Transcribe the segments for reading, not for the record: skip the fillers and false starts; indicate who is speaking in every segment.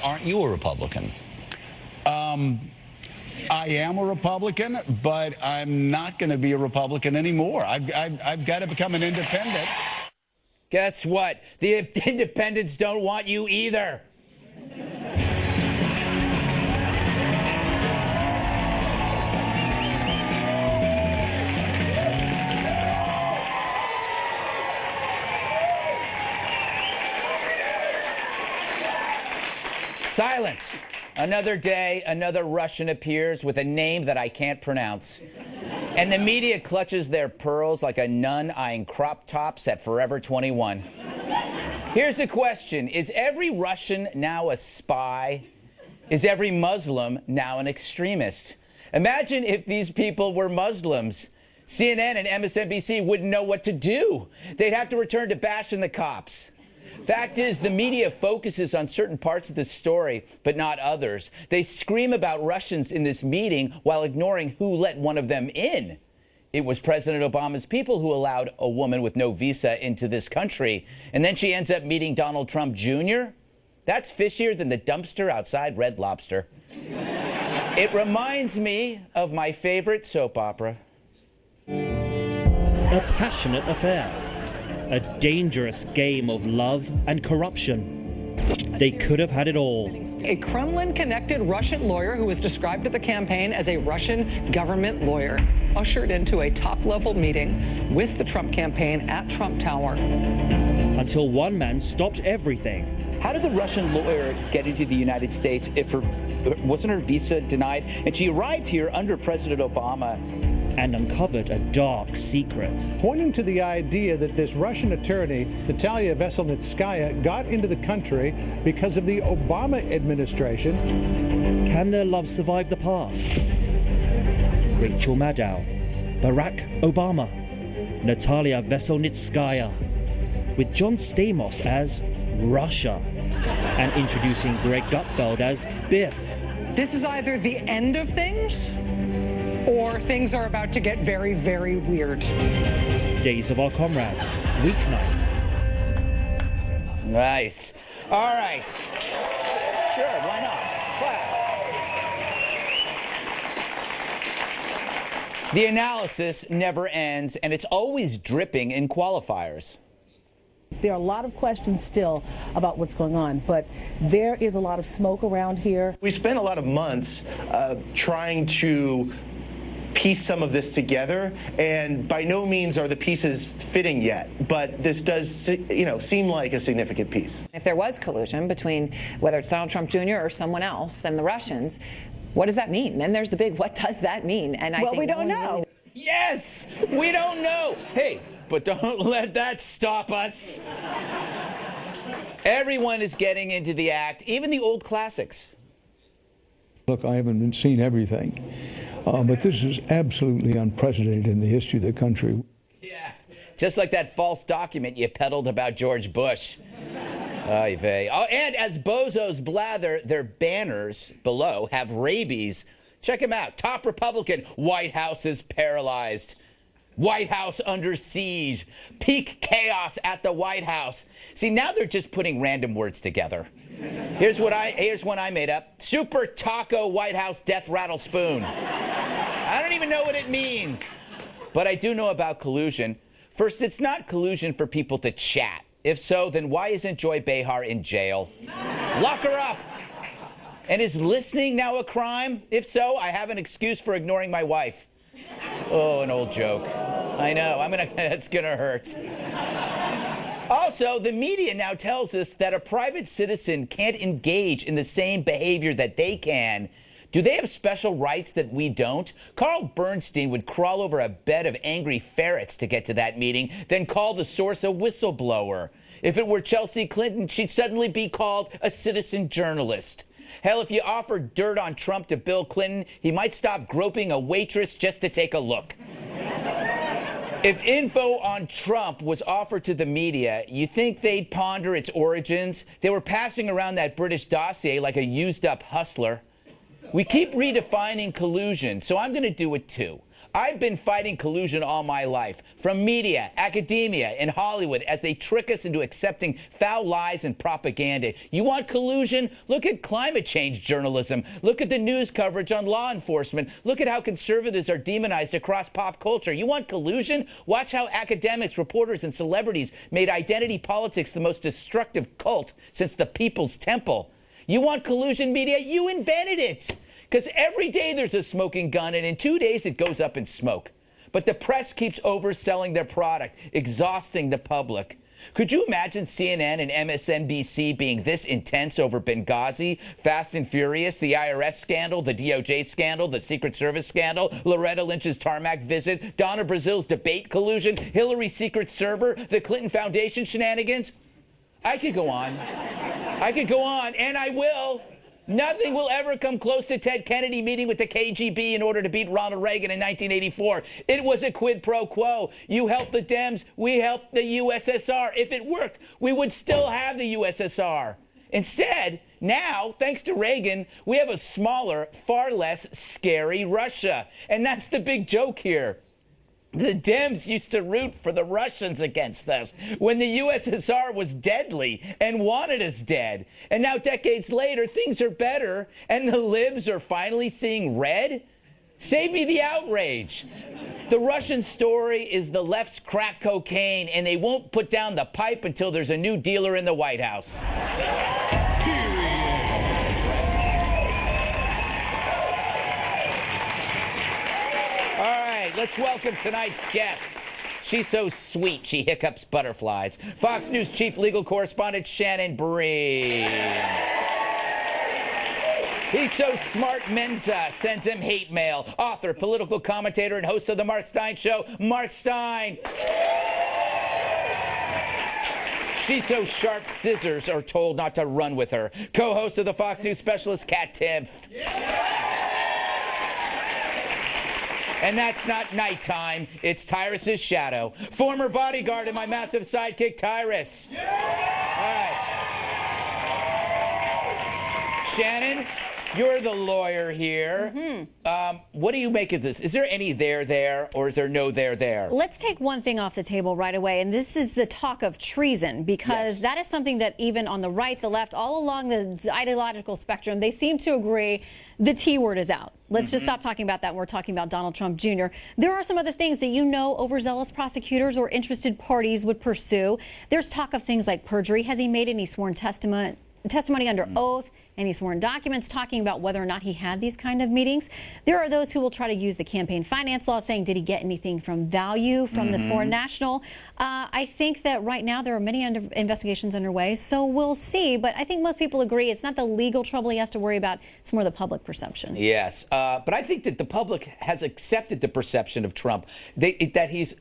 Speaker 1: Aren't you a Republican?
Speaker 2: I am a Republican, but I'm not going to be a Republican anymore. I've got to become an independent.
Speaker 3: Guess what? The independents don't want you either. Silence. Another day, another Russian appears with a name that I can't pronounce. And the media clutches their pearls like a nun eyeing crop tops at Forever 21. Here's the question. Is every Russian now a spy? Is every Muslim now an extremist? Imagine if these people were Muslims. CNN and MSNBC wouldn't know what to do. They'd have to return to bashing the cops. Fact is, the media focuses on certain parts of the story, but not others. They scream about Russians in this meeting while ignoring who let one of them in. It was President Obama's people who allowed a woman with no visa into this country, and then she ends up meeting Donald Trump Jr.? That's fishier than the dumpster outside Red Lobster. It reminds me of my favorite soap opera.
Speaker 4: A passionate affair. A dangerous game of love and corruption. They could have had it all.
Speaker 5: A Kremlin-connected Russian lawyer who was described at the campaign as a Russian government lawyer ushered into a top-level meeting with the Trump campaign at Trump Tower.
Speaker 4: Until one man stopped everything.
Speaker 3: How did the Russian lawyer get into the United States if wasn't her visa denied? And she arrived here under President Obama.
Speaker 4: And uncovered a dark secret.
Speaker 6: Pointing to the idea that this Russian attorney, Natalia Veselnitskaya, got into the country because of the Obama administration.
Speaker 4: Can their love survive the past? Rachel Maddow, Barack Obama, Natalia Veselnitskaya, with John Stamos as Russia, and introducing Greg Gutfeld as Biff.
Speaker 5: This is either the end of things, or things are about to get very, very weird.
Speaker 4: Days of Our Comrades, weeknights.
Speaker 3: Nice. All right. Sure, why not? Clap. The analysis never ends, and it's always dripping in qualifiers.
Speaker 7: There are a lot of questions still about what's going on, but there is a lot of smoke around here.
Speaker 8: We spent a lot of months trying to piece some of this together, and by no means are the pieces fitting yet, but this does, seem like a significant piece.
Speaker 9: If there was collusion between whether it's Donald Trump Jr. or someone else and the Russians, what does that mean? Then there's the big, what does that mean? And I think
Speaker 5: we don't know.
Speaker 3: Yes, we don't know. Hey, but don't let that stop us. Everyone is getting into the act, even the old classics.
Speaker 10: Look, I haven't seen everything. But this is absolutely unprecedented in the history of the country.
Speaker 3: Yeah, just like that false document you peddled about George Bush. Oy vey. Oh, and as bozos blather, their banners below have rabies. Check them out. Top Republican, White House is paralyzed. White House under siege. Peak chaos at the White House. See, now they're just putting random words together. Here's one I made up. Super Taco White House Death Rattle Spoon. I don't even know what it means. But I do know about collusion. First, it's not collusion for people to chat. If so, then why isn't Joy Behar in jail? Lock her up. And is listening now a crime? If so, I have an excuse for ignoring my wife. Oh, an old joke. I know, that's gonna hurt. Also, the media now tells us that a private citizen can't engage in the same behavior that they can. Do they have special rights that we don't? Carl Bernstein would crawl over a bed of angry ferrets to get to that meeting, then call the source a whistleblower. If it were Chelsea Clinton, she'd suddenly be called a citizen journalist. Hell, if you offered dirt on Trump to Bill Clinton, he might stop groping a waitress just to take a look. If info on Trump was offered to the media, you think they'd ponder its origins? They were passing around that British dossier like a used-up hustler. We keep redefining collusion, so I'm going to do it too. I've been fighting collusion all my life, from media, academia, and Hollywood, as they trick us into accepting foul lies and propaganda. You want collusion? Look at climate change journalism. Look at the news coverage on law enforcement. Look at how conservatives are demonized across pop culture. You want collusion? Watch how academics, reporters, and celebrities made identity politics the most destructive cult since the People's Temple. You want collusion, media? You invented it. Because every day there's a smoking gun, and in 2 days it goes up in smoke. But the press keeps overselling their product, exhausting the public. Could you imagine CNN and MSNBC being this intense over Benghazi, Fast and Furious, the IRS scandal, the DOJ scandal, the Secret Service scandal, Loretta Lynch's tarmac visit, Donna Brazil's debate collusion, Hillary's secret server, the Clinton Foundation shenanigans? I could go on. I could go on, and I will. Nothing will ever come close to Ted Kennedy meeting with the KGB in order to beat Ronald Reagan in 1984. It was a quid pro quo. You helped the Dems, we helped the USSR. If it worked, we would still have the USSR. Instead, now, thanks to Reagan, we have a smaller, far less scary Russia. And that's the big joke here. The Dems used to root for the Russians against us when the USSR was deadly and wanted us dead. And now, decades later, things are better, and the libs are finally seeing red? Save me the outrage. The Russian story is the left's crack cocaine, and they won't put down the pipe until there's a new dealer in the White House. Let's welcome tonight's guests. She's so sweet, she hiccups butterflies. Fox News chief legal correspondent Shannon Bream. He's so smart, Mensa sends him hate mail. Author, political commentator, and host of The Mark Steyn Show, Mark Steyn. She's so sharp, scissors are told not to run with her. Co-host of the Fox News specialist, Kat Timpf. And that's not nighttime, it's Tyrus's shadow. Former bodyguard and my massive sidekick, Tyrus. All right. Shannon, you're the lawyer here. What do you make of this? Is there any there, or is there no there?
Speaker 1: Let's take one thing off the table right away, and this is the talk of treason, because that is something that even on the right, the left, all along the ideological spectrum, they seem to agree the T word is out. Let's just stop talking about that when we're talking about Donald Trump Jr. There are some other things that overzealous prosecutors or interested parties would pursue. There's talk of things like perjury. Has he made any sworn testimony under oath? Any sworn documents talking about whether or not he had these kind of meetings? There are those who will try to use the campaign finance law, saying, did he get anything from value from this foreign national? I think that right now there are many investigations underway, so we'll see. But I think most people agree it's not the legal trouble he has to worry about. It's more the public perception.
Speaker 3: Yes, but I think that the public has accepted the perception of Trump, that he's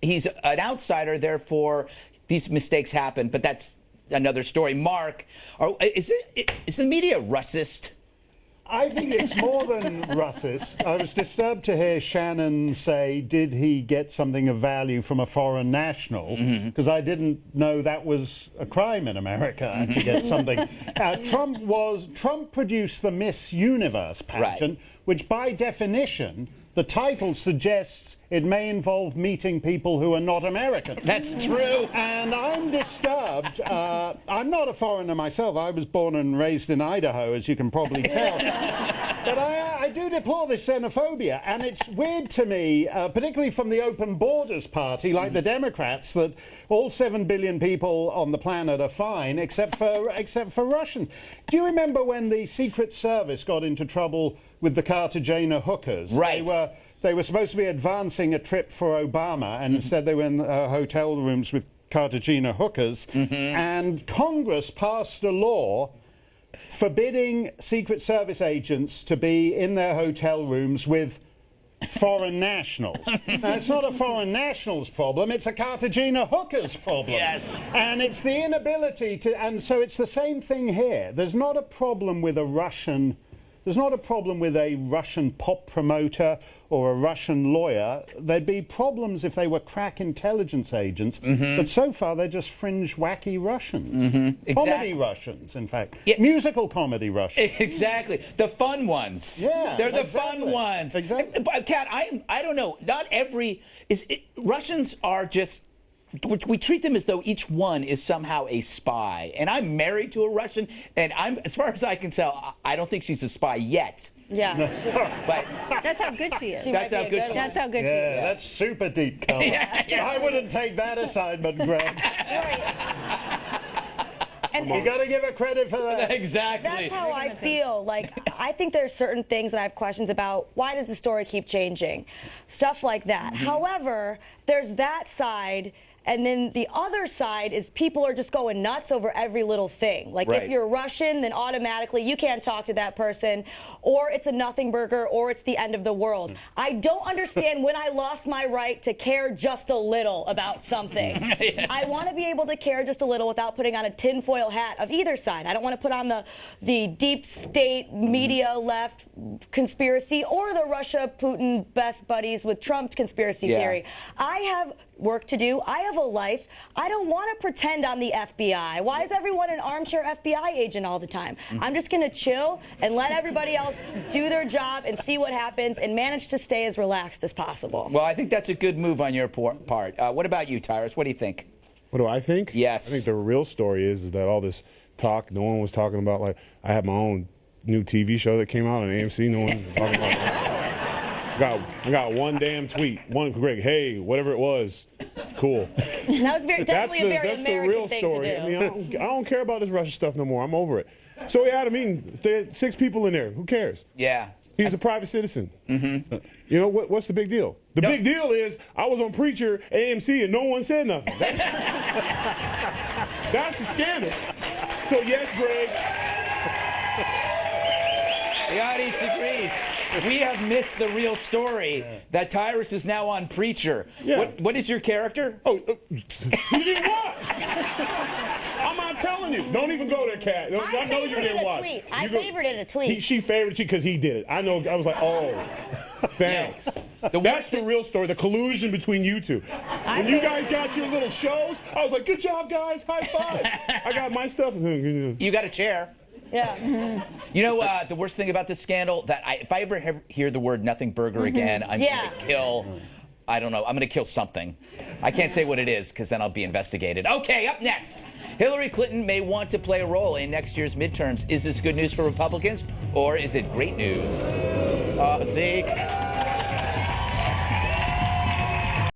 Speaker 3: an outsider, therefore these mistakes happen, but that's another story. Mark, is the media Russist?
Speaker 6: I think it's more than Russist. I was disturbed to hear Shannon say, did he get something of value from a foreign national? Because I didn't know that was a crime in America to get something. Trump produced the Miss Universe pageant, which by definition, the title suggests it may involve meeting people who are not American.
Speaker 3: That's true.
Speaker 6: And I'm disturbed. I'm not a foreigner myself. I was born and raised in Idaho, as you can probably tell. But I do deplore this xenophobia. And it's weird to me, particularly from the Open Borders Party, like the Democrats, that all 7 billion people on the planet are fine, except for Russians. Do you remember when the Secret Service got into trouble with the Cartagena hookers?
Speaker 3: Right.
Speaker 6: They were supposed to be advancing a trip for Obama, and instead they were in hotel rooms with Cartagena hookers. And Congress passed a law forbidding Secret Service agents to be in their hotel rooms with foreign nationals. Now, it's not a foreign nationals problem, it's a Cartagena hookers problem.
Speaker 3: Yes.
Speaker 6: And it's the inability to, and so it's the same thing here. There's not a problem with a Russian there's not a problem with a Russian pop promoter or a Russian lawyer. There'd be problems if they were crack intelligence agents, but so far they're just fringe, wacky Russians. Comedy Russians, in fact. Musical comedy Russians.
Speaker 3: Exactly. The fun ones.
Speaker 6: Yeah,
Speaker 3: They're the fun ones.
Speaker 6: Exactly.
Speaker 3: But, Kat, I don't know. Not every... Russians are just... We treat them as though each one is somehow a spy. And I'm married to a Russian, and as far as I can tell, I don't think she's a spy yet.
Speaker 1: Yeah.
Speaker 3: But
Speaker 1: that's how good she is.
Speaker 3: That's how good she is.
Speaker 1: That's how good she is.
Speaker 6: Yeah, that's super deep color. I wouldn't take that assignment, Greg.
Speaker 11: And
Speaker 6: you got to give her credit for that.
Speaker 3: Exactly.
Speaker 11: That's how I feel. Like, I think there's certain things that I have questions about. Why does the story keep changing? Stuff like that. However, there's that side. And then the other side is people are just going nuts over every little thing. Like, if you're Russian, then automatically you can't talk to that person, or it's a nothing burger, or it's the end of the world. I don't understand when I lost my right to care just a little about something. I want to be able to care just a little without putting on a tinfoil hat of either side. I don't want to put on the deep state media left conspiracy or the Russia-Putin best buddies with Trump conspiracy theory. I have work to do. I have a life. I don't want to pretend I'm the FBI. Why is everyone an armchair FBI agent all the time? I'm just going to chill and let everybody else do their job and see what happens and manage to stay as relaxed as possible.
Speaker 3: Well, I think that's a good move on your part. What about you, Tyrus? What do you think?
Speaker 12: What do I think?
Speaker 3: Yes.
Speaker 12: I think the real story is that all this talk, no one was talking about, like, I had my own new TV show that came out on AMC. No one was talking about that. I got one damn tweet. One, Greg, hey, whatever it was, cool.
Speaker 11: That was definitely a very
Speaker 12: That's
Speaker 11: American
Speaker 12: the real
Speaker 11: thing
Speaker 12: story.
Speaker 11: to do.
Speaker 12: I mean, I don't care about this Russia stuff no more. I'm over it. So we had a meeting. There had 6 people in there. Who cares?
Speaker 3: Yeah.
Speaker 12: He's a private citizen. You know, what's the big deal? The big deal is I was on Preacher, AMC, and no one said nothing. That's the scandal. So, yes, Greg.
Speaker 3: The audience agrees. We have missed the real story that Tyrus is now on Preacher.
Speaker 12: Yeah.
Speaker 3: What is your character?
Speaker 12: Oh, you didn't watch. I'm not telling you. Don't even go there, Kat. I know you didn't watch.
Speaker 11: I favorited a tweet.
Speaker 12: She favored you because he did it. I know. I was like, oh, thanks. That's the real story, the collusion between you two. When you guys got your little shows, I was like, good job, guys. High five. I got my stuff.
Speaker 3: You got a chair.
Speaker 11: Yeah.
Speaker 3: You know, the worst thing about this scandal, that if I ever hear the word nothing burger again, I'm going to kill, I don't know, I'm going to kill something. I can't say what it is because then I'll be investigated. Okay, up next. Hillary Clinton may want to play a role in next year's midterms. Is this good news for Republicans or is it great news? Zeke.